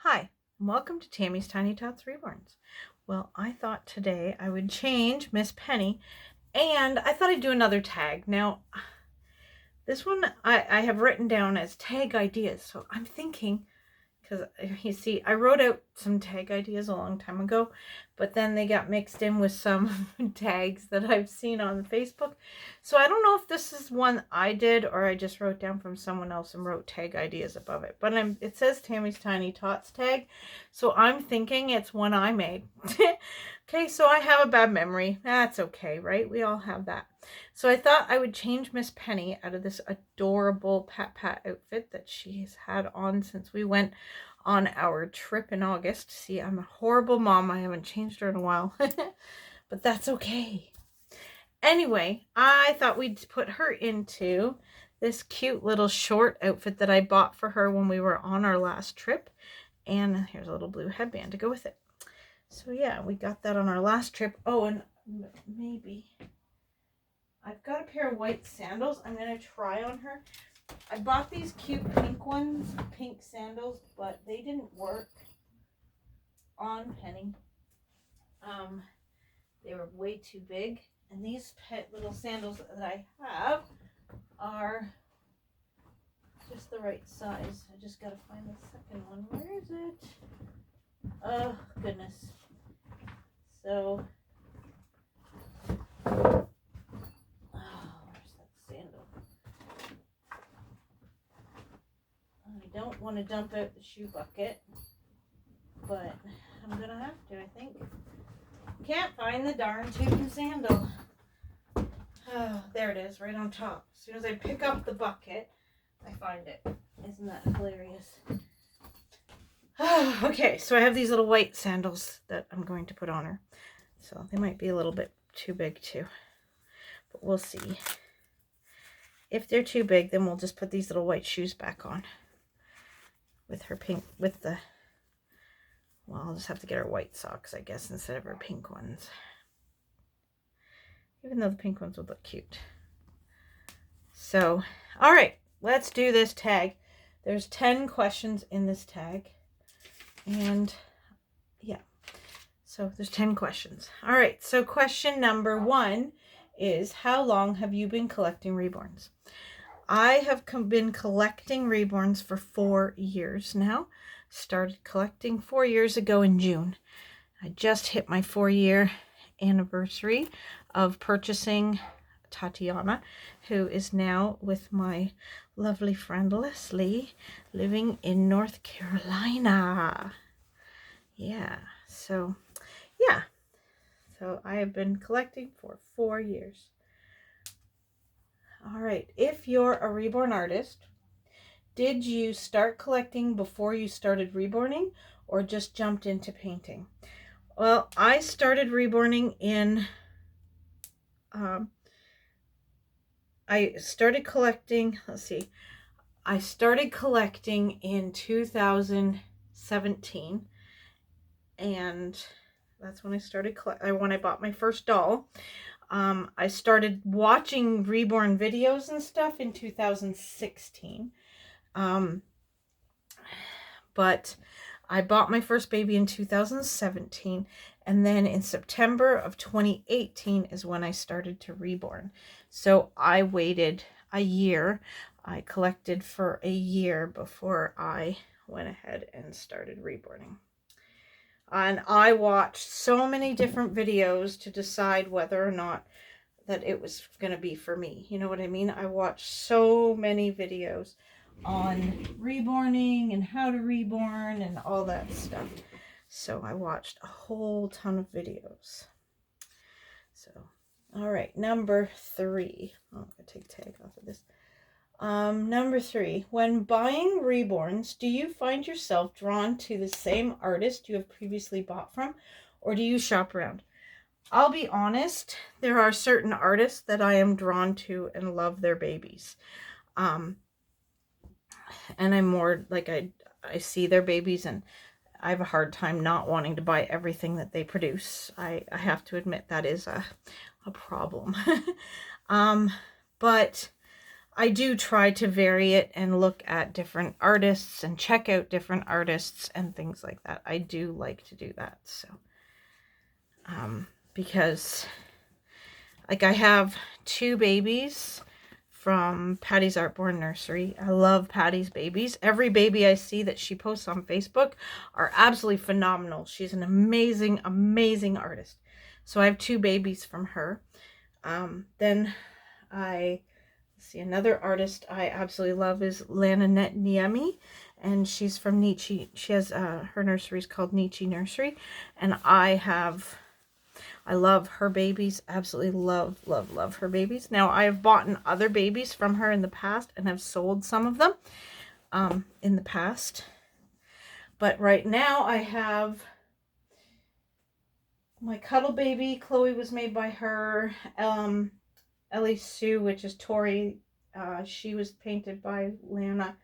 Hi, and welcome to Tammy's Tiny Tots Reborns. Well, I thought today I would change Miss Penny, and I thought I'd do another tag. Now, this one I have written down as tag ideas, so I'm thinking, because you see, I wrote out some tag ideas a long time ago, but then they got mixed in with some tags that I've seen on Facebook. So I don't know if this is one I did or I just wrote down from someone else and wrote tag ideas above it. But it says Tammy's Tiny Tots tag, so I'm thinking it's one I made. Okay, so I have a bad memory. That's okay, right? We all have that. So I thought I would change Miss Penny out of this adorable Pat outfit that she's had on since we went on our trip in August. See, I'm a horrible mom. I haven't changed her in a while, but that's okay. Anyway, I thought we'd put her into this cute little short outfit that I bought for her when we were on our last trip. And here's a little blue headband to go with it. So yeah, we got that on our last trip. Oh, and maybe I've got a pair of white sandals I'm going to try on her. I bought these cute pink sandals, but they didn't work on Penny. They were way too big. And these pet little sandals that I have are just the right size. I just got to find the second one. Where is it? Oh, goodness. So, where's that sandal? I don't want to dump out the shoe bucket, but I'm going to have to, I think. Can't find the darn tootin' sandal. Oh, there it is, right on top. As soon as I pick up the bucket, I find it. Isn't that hilarious? Okay, so I have these little white sandals that I'm going to put on her. So they might be a little bit too big too. But we'll see. If they're too big, then we'll just put these little white shoes back on. With her pink, well, I'll just have to get her white socks, I guess, instead of her pink ones. Even though the pink ones would look cute. So, all right, let's do this tag. There's 10 questions in this tag. And yeah, so there's 10 questions. All right, so question number 1 is, how long have you been collecting reborns? I have been collecting reborns for 4 years now. Started collecting 4 years ago in June. I just hit my 4-year anniversary of purchasing Tatiana, who is now with my lovely friend Leslie, living in North Carolina. Yeah, so I have been collecting for 4 years. All right, if you're a reborn artist, did you start collecting before you started reborning, or just jumped into painting? Well, I started reborning in I started collecting in 2017, and that's when I started when I bought my first doll. I started watching reborn videos and stuff in 2016, but I bought my first baby in 2017, and then in September of 2018 is when I started to reborn. So I waited a year. I collected for a year before I went ahead and started reborning. And I watched so many different videos to decide whether or not that it was going to be for me. You know what I mean? I watched so many videos on reborning and how to reborn and all that stuff. So I watched a whole ton of videos. So, all right, number 3. Oh, I'm going to take tag off of this. Number 3, when buying reborns, do you find yourself drawn to the same artist you have previously bought from, or do you shop around? I'll be honest, there are certain artists that I am drawn to and love their babies. And I'm more like, I see their babies and I have a hard time not wanting to buy everything that they produce. I have to admit that is a problem. But I do try to vary it and look at different artists and check out different artists and things like that. I do like to do that. So, because like I have 2 babies from Patty's Artborn Nursery. I love Patty's babies. Every baby I see that she posts on Facebook are absolutely phenomenal. She's an amazing, amazing artist. So I have 2 babies from her. Then I see another artist I absolutely love is Lana Niemi, and she's from Nietzsche. She has her nursery is called Nietzsche Nursery, and I love her babies. Absolutely love, love, love her babies. Now, I have bought other babies from her in the past and have sold some of them in the past. But right now, I have my Cuddle Baby. Chloe was made by her. Ellie Sue, which is Tori, she was painted by Lana.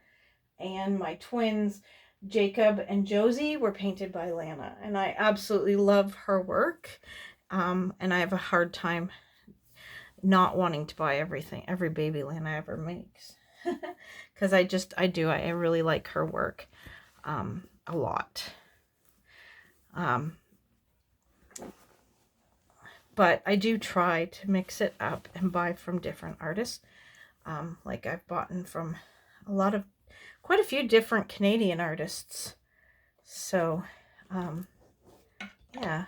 And my twins, Jacob and Josie, were painted by Lana. And I absolutely love her work. And I have a hard time not wanting to buy every baby Lana ever makes. Because I really like her work a lot. But I do try to mix it up and buy from different artists. Like I've bought from quite a few different Canadian artists. So, yeah.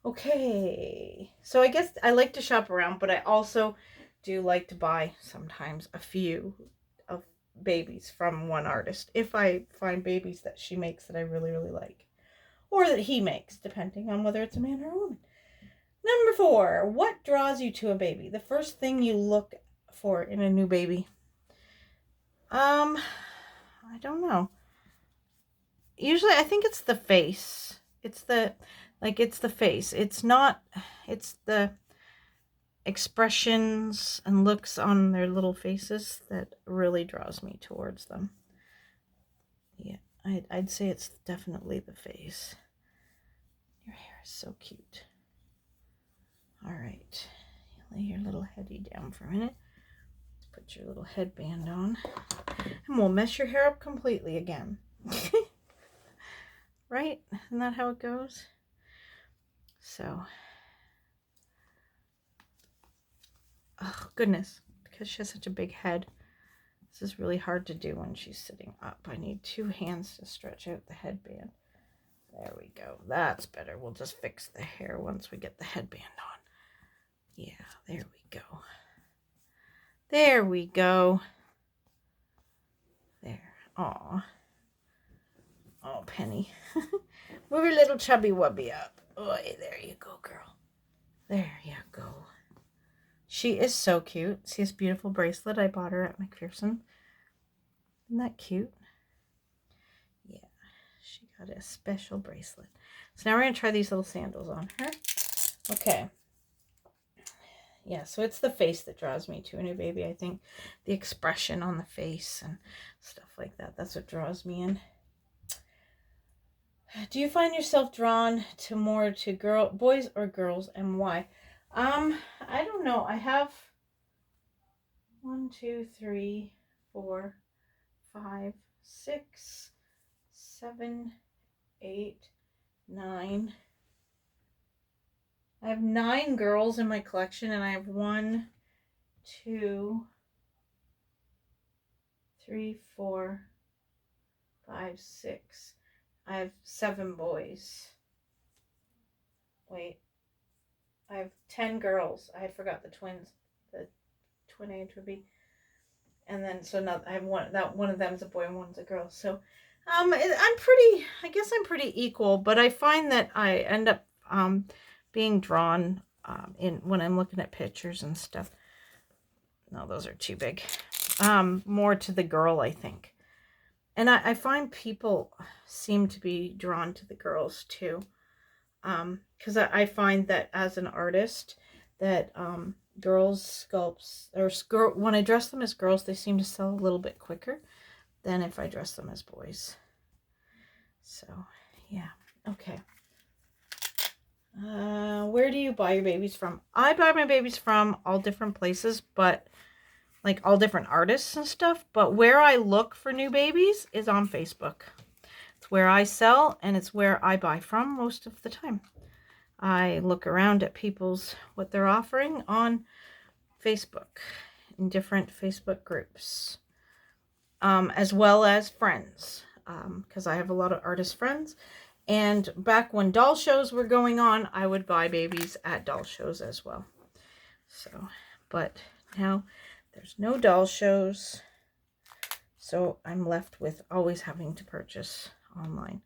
Okay, so I guess I like to shop around, but I also do like to buy sometimes a few of babies from one artist if I find babies that she makes that I really, really like, or that he makes, depending on whether it's a man or a woman. Number 4, what draws you to a baby? The first thing you look for in a new baby? I don't know. Usually I think it's the face. It's the face. It's the expressions and looks on their little faces that really draws me towards them. Yeah, I'd say it's definitely the face. Your hair is so cute. All right, lay your little heady down for a minute. Let's put your little headband on, and we'll mess your hair up completely again. Right? Isn't that how it goes? So, oh goodness, because she has such a big head, this is really hard to do when she's sitting up. I need 2 hands to stretch out the headband. There we go. That's better. We'll just fix the hair once we get the headband on. Yeah, there we go. There we go. There. Aw. Oh, Penny. Move your little chubby wubby up. Oh, there you go, girl. There you go. She is so cute. See this beautiful bracelet I bought her at McPherson? Isn't that cute? Yeah, she got a special bracelet. So now we're going to try these little sandals on her. Okay. Yeah, so it's the face that draws me to a new baby, I think. The expression on the face and stuff like that. That's what draws me in. Do you find yourself drawn to boys or girls, and why? I don't know. I have 1, 2, 3, 4, 5, 6, 7, 8, 9. I have 9 girls in my collection, and I have 1, 2, 3, 4, 5, 6. I have 7 boys. Wait. I have 10 girls. I had forgot the twins. The twin age would be. And then, so now I have one of them is a boy and one's a girl. So, I guess I'm pretty equal, but I find that I end up, being drawn, when I'm looking at pictures and stuff. No, those are too big. More to the girl, I think. And I find people seem to be drawn to the girls too. Because I find that as an artist that girls sculpts, when I dress them as girls, they seem to sell a little bit quicker than if I dress them as boys. So, yeah. Okay. Where do you buy your babies from? I buy my babies from all different places, but like all different artists and stuff. But where I look for new babies is on Facebook. It's where I sell, and it's where I buy from most of the time. I look around at what they're offering on Facebook in different Facebook groups, as well as friends, because I have a lot of artist friends. And back when doll shows were going on, I would buy babies at doll shows as well. So, but now there's no doll shows, so I'm left with always having to purchase online.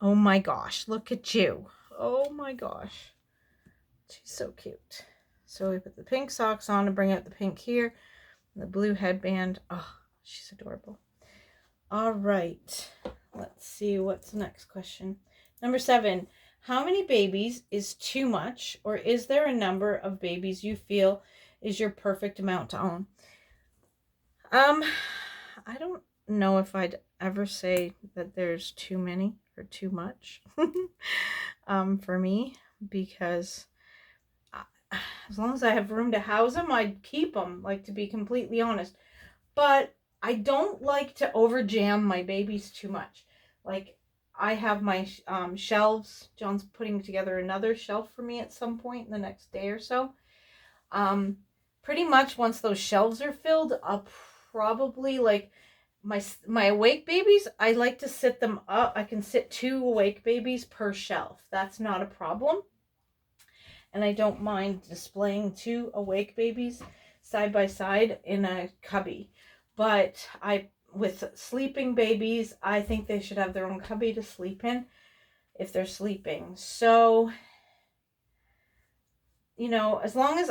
Oh my gosh, look at you. Oh my gosh. She's so cute. So we put the pink socks on to bring out the pink here. And the blue headband. Oh, she's adorable. All right. Let's see what's the next question. Number 7. How many babies is too much, or is there a number of babies you feel is your perfect amount to own? I don't know if I'd ever say that there's too many or too much for me, because as long as I have room to house them, I'd keep them, like, to be completely honest. But I don't like to overjam my babies too much. Like, I have my shelves. John's putting together another shelf for me at some point in the next day or so. Pretty much once those shelves are filled, I'll probably, like, my awake babies, I like to sit them up. I can sit 2 awake babies per shelf. That's not a problem. And I don't mind displaying 2 awake babies side by side in a cubby. But with sleeping babies, I think they should have their own cubby to sleep in if they're sleeping. So, you know, as long as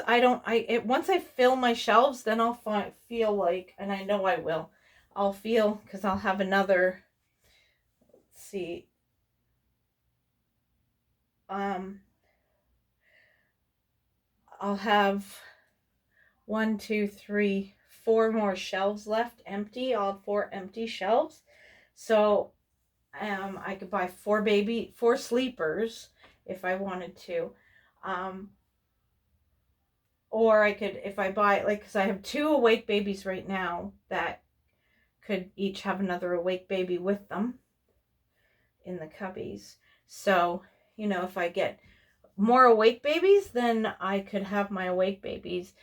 once I fill my shelves, then I'll feel like, and I know I will, because I'll have another, let's see, I'll have 1, 2, 3, 4 more shelves left empty. I'll have 4 empty shelves. So I could buy 4 sleepers if I wanted to. Or I could, if I buy, like, because I have 2 awake babies right now that could each have another awake baby with them in the cubbies. So, you know, if I get more awake babies, then I could have my awake babies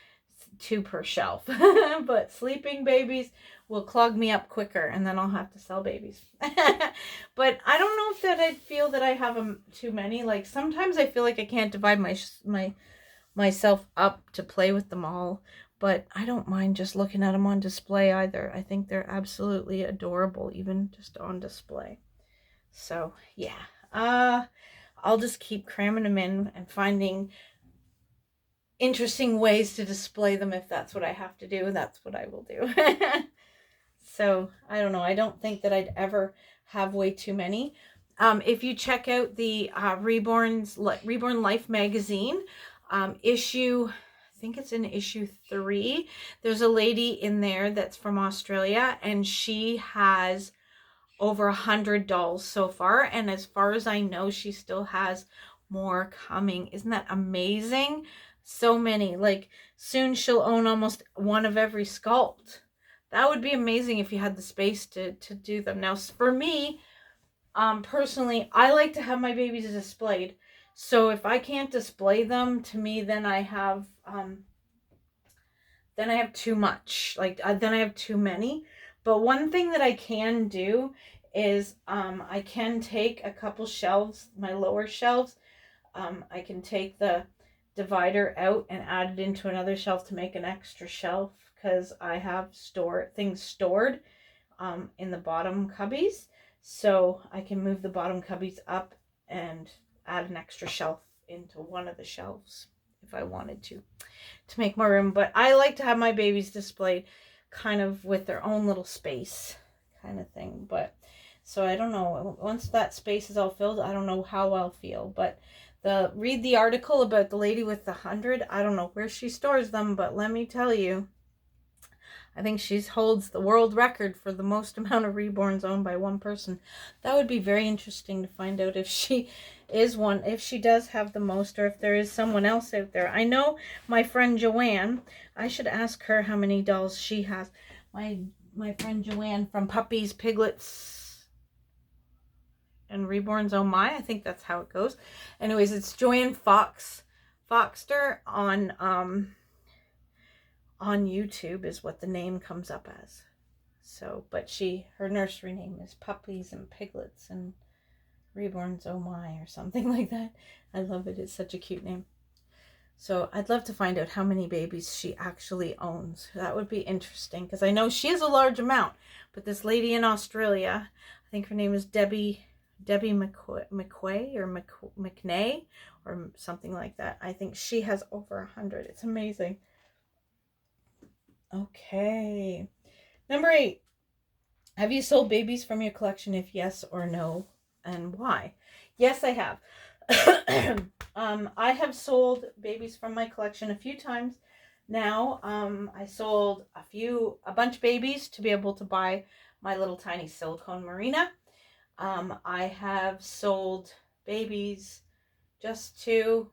2 per shelf. But sleeping babies will clog me up quicker, and then I'll have to sell babies. But I don't know if that I'd feel that I have too many. Like, sometimes I feel like I can't divide myself up to play with them all, but I don't mind just looking at them on display either. I think they're absolutely adorable, even just on display. So yeah, I'll just keep cramming them in and finding interesting ways to display them. If that's what I have to do, that's what I will do. So I don't know. I don't think that I'd ever have way too many. If you check out the Reborn Life magazine, issue, I think it's in issue 3, there's a lady in there that's from Australia, and she has over 100 dolls so far, and as far as I know, she still has more coming. Isn't that amazing? So many. Like, soon she'll own almost one of every sculpt. That would be amazing if you had the space to do them. Now, for me, personally, I like to have my babies displayed. So if I can't display them, to me, then I have too much. Like, then I have too many. But one thing that I can do is I can take a couple shelves, my lower shelves. I can take the divider out and add it into another shelf to make an extra shelf, because I have things stored in the bottom cubbies. So I can move the bottom cubbies up and add an extra shelf into one of the shelves if I wanted to make more room. But I like to have my babies displayed kind of with their own little space kind of thing. But so I don't know, once that space is all filled, I don't know how I'll feel. But read the article about the lady with the 100. I don't know where she stores them, but let me tell you, I think she holds the world record for the most amount of reborns owned by one person. That would be very interesting to find out if she is one, if she does have the most, or if there is someone else out there. I know my friend Joanne. I should ask her how many dolls she has. My friend Joanne from Puppies, Piglets, and Reborns Oh My. I think that's how it goes. Anyways, it's Joanne Foxter on YouTube is what the name comes up as. So, but her nursery name is Puppies and Piglets and Reborns Oh My or something like that. I love it. It's such a cute name. So I'd love to find out how many babies she actually owns. That would be interesting because I know she has a large amount. But this lady in Australia, I think her name is Debbie McQuay or McNay or something like that. I think she has over 100. It's amazing. Okay. Number 8. Have you sold babies from your collection? If yes or no, and why? Yes, I have. I have sold babies from my collection a few times now. I sold a bunch of babies to be able to buy my little tiny silicone marina. I have sold babies just to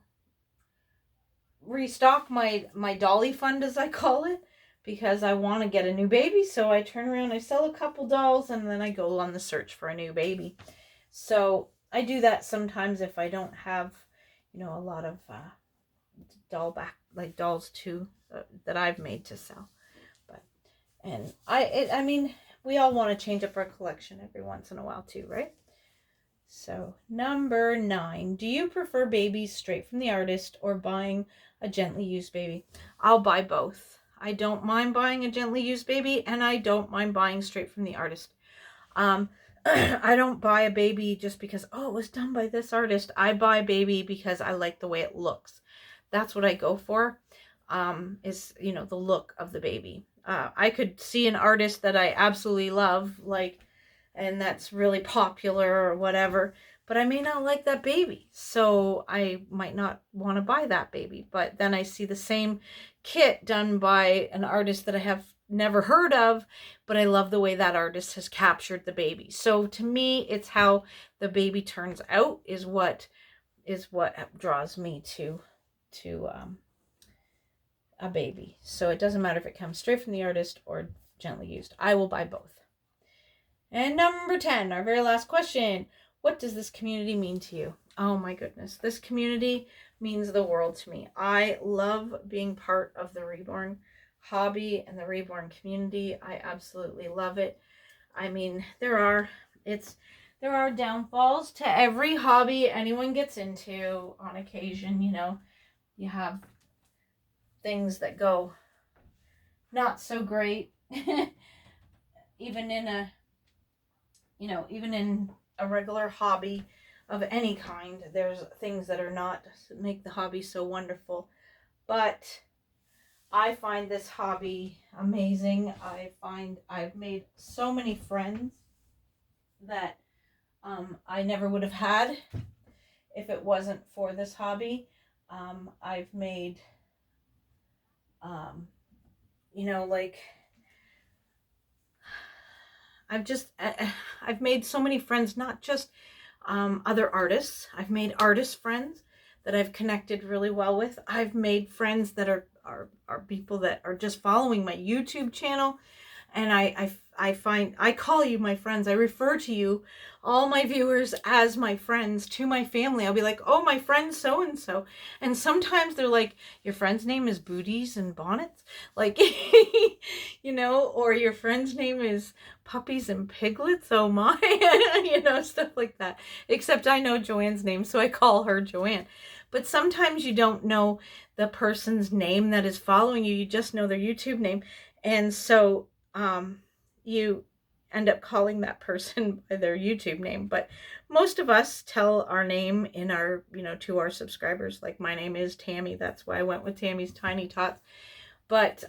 restock my dolly fund, as I call it, because I want to get a new baby. So I turn around, I sell a couple dolls, and then I go on the search for a new baby. So I do that sometimes if I don't have, a lot of dolls too that I've made to sell. I mean, we all want to change up our collection every once in a while too, right? So number 9, do you prefer babies straight from the artist or buying a gently used baby? I'll buy both. I don't mind buying a gently used baby, and I don't mind buying straight from the artist. I don't buy a baby just because, it was done by this artist. I buy a baby because I like the way it looks. That's what I go for, is, the look of the baby. I could see an artist that I absolutely love, and that's really popular or whatever, but I may not like that baby. So I might not want to buy that baby. But then I see the same kit done by an artist that I have never heard of, but I love the way that artist has captured the baby. So to me, it's how the baby turns out is what draws me to a baby. So it doesn't matter if it comes straight from the artist or gently used. I will buy both. And number 10, our very last question. What does this community mean to you? Oh my goodness. This community means the world to me. I love being part of the Reborn hobby and the Reborn community. I absolutely love it. I mean, there are downfalls to every hobby anyone gets into on occasion. You have things that go not so great. even in a regular hobby of any kind, there's things that are not make the hobby so wonderful. But I find this hobby amazing. I find I've made so many friends that I never would have had if it wasn't for this hobby. I've made, I've made so many friends, not just other artists. I've made artist friends that I've connected really well with. I've made friends that are people that are just following my YouTube channel. And I find, I call you my friends. I refer to you, all my viewers, as my friends to my family. I'll be like, oh, my friend so-and-so. And sometimes they're like, your friend's name is Booties and Bonnets? Like, or your friend's name is Puppies and Piglets? Oh my, stuff like that. Except I know Joanne's name, so I call her Joanne. But sometimes you don't know the person's name that is following you. You just know their YouTube name. And so you end up calling that person by their YouTube name. But most of us tell our name in our, to our subscribers. Like, my name is Tammy. That's why I went with Tammy's Tiny Tots. But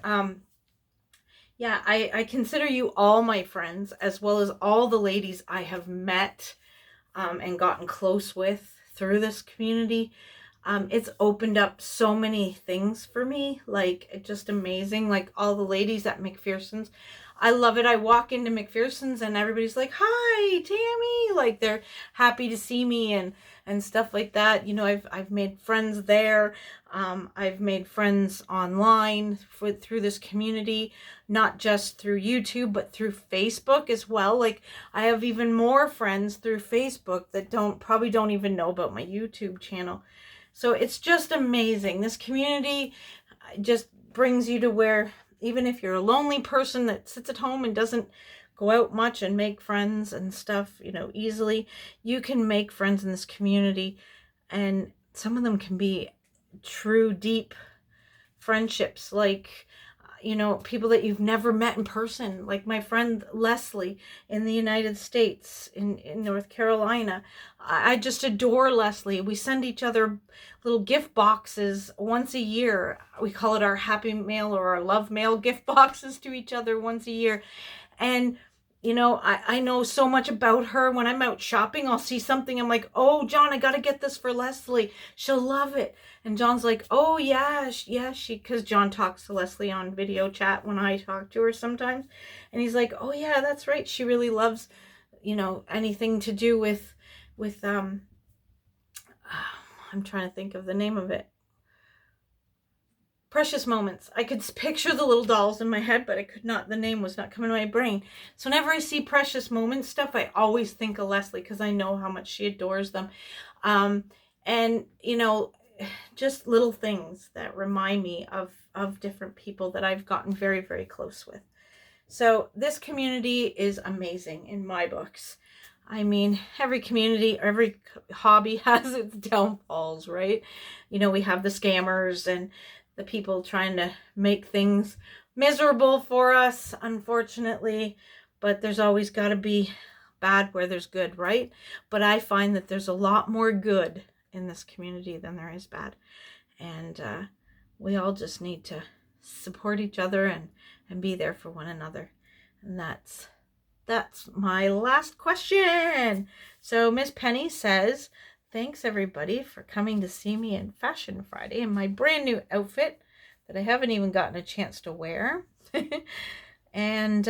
yeah, I consider you all my friends, as well as all the ladies I have met and gotten close with through this community. It's opened up so many things for me, like it's just amazing. Like all the ladies at McPherson's, I love it. I walk into McPherson's and everybody's like, "Hi, Tammy!" Like they're happy to see me and stuff like that. You know, I've made friends there. I've made friends online through this community, not just through YouTube, but through Facebook as well. Like I have even more friends through Facebook that probably don't even know about my YouTube channel. So it's just amazing. This community just brings you to where, even if you're a lonely person that sits at home and doesn't go out much and make friends and stuff, you know, easily, you can make friends in this community. And some of them can be true, deep friendships, like, you know, people that you've never met in person, like my friend Leslie in the United States, in North Carolina. I just adore Leslie. We send each other little gift boxes once a year. We call it our happy mail or our love mail gift boxes to each other once a year. And you know, I know so much about her. When I'm out shopping, I'll see something. I'm like, "Oh, John, I got to get this for Leslie. She'll love it." And John's like, "Oh, yeah, because John talks to Leslie on video chat when I talk to her sometimes. And he's like, "Oh, yeah, that's right. She really loves, you know, anything to do with, I'm trying to think of the name of it. Precious Moments." I could picture the little dolls in my head, but I could not, the name was not coming to my brain. So whenever I see Precious Moments stuff, I always think of Leslie because I know how much she adores them. And, you know, just little things that remind me of different people that I've gotten very, very close with. So this community is amazing in my books. I mean, every community, every hobby has its downfalls, right? You know, we have the scammers and the people trying to make things miserable for us, unfortunately. But there's always got to be bad where there's good, right? But I find that there's a lot more good in this community than there is bad. And we all just need to support each other and be there for one another. And that's my last question. So Miss Penny says, "Thanks everybody for coming to see me in Fashion Friday in my brand new outfit that I haven't even gotten a chance to wear." And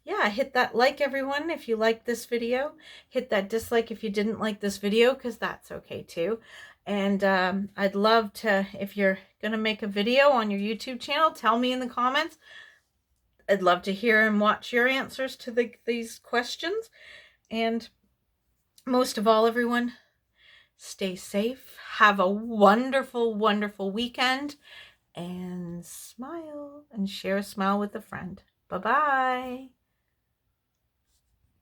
yeah, hit that like, everyone, if you liked this video. Hit that dislike if you didn't like this video, because that's okay too. And I'd love to, if you're going to make a video on your YouTube channel, tell me in the comments. I'd love to hear and watch your answers to these questions. And most of all, everyone, stay safe. Have a wonderful, wonderful weekend. And smile and share a smile with a friend. Bye-bye.